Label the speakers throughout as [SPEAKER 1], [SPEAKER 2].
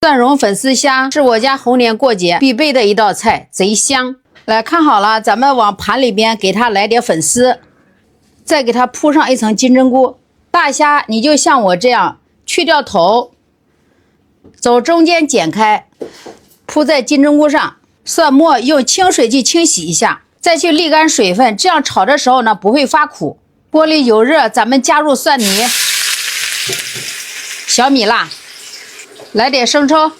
[SPEAKER 1] 蒜蓉粉丝虾是我家猴年过节必备的一道菜，贼香。来看好了，咱们往盘里边给它来点粉丝，再给它铺上一层金针菇。大虾你就像我这样，去掉头，走中间剪开，铺在金针菇上。蒜末用清水去清洗一下，再去沥干水分，这样炒的时候呢不会发苦。锅里油热，咱们加入蒜泥、小米辣，来点生抽，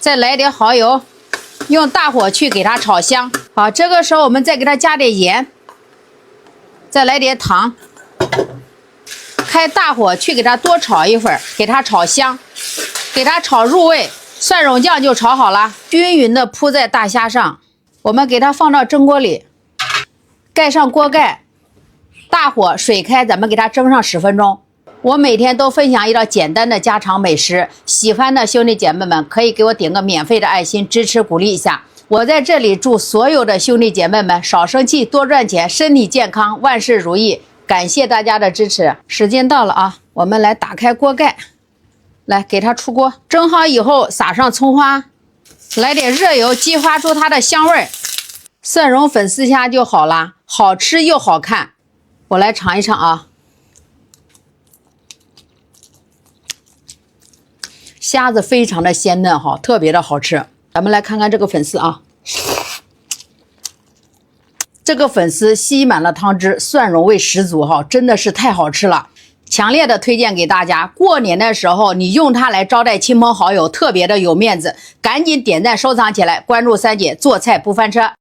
[SPEAKER 1] 再来点蚝油，用大火去给它炒香。好，这个时候我们再给它加点盐，再来点糖，开大火去给它多炒一会儿，给它炒香，给它炒入味，蒜蓉酱就炒好了，均匀的铺在大虾上。我们给它放到蒸锅里，盖上锅盖，大火水开，咱们给它蒸上10分钟。我每天都分享一道简单的家常美食，喜欢的兄弟姐妹们可以给我点个免费的爱心，支持鼓励一下。我在这里祝所有的兄弟姐妹们少生气，多赚钱，身体健康，万事如意。感谢大家的支持。时间到了啊，我们来打开锅盖，来给它出锅，蒸好以后撒上葱花，来点热油激发出它的香味，蒜蓉粉丝虾就好啦，好吃又好看。我来尝一尝啊，虾子非常的鲜嫩哈，特别的好吃。咱们来看看这个粉丝啊，这个粉丝吸满了汤汁，蒜蓉味十足哈，真的是太好吃了，强烈的推荐给大家。过年的时候你用它来招待亲朋好友，特别的有面子。赶紧点赞收藏起来，关注3姐做菜不翻车。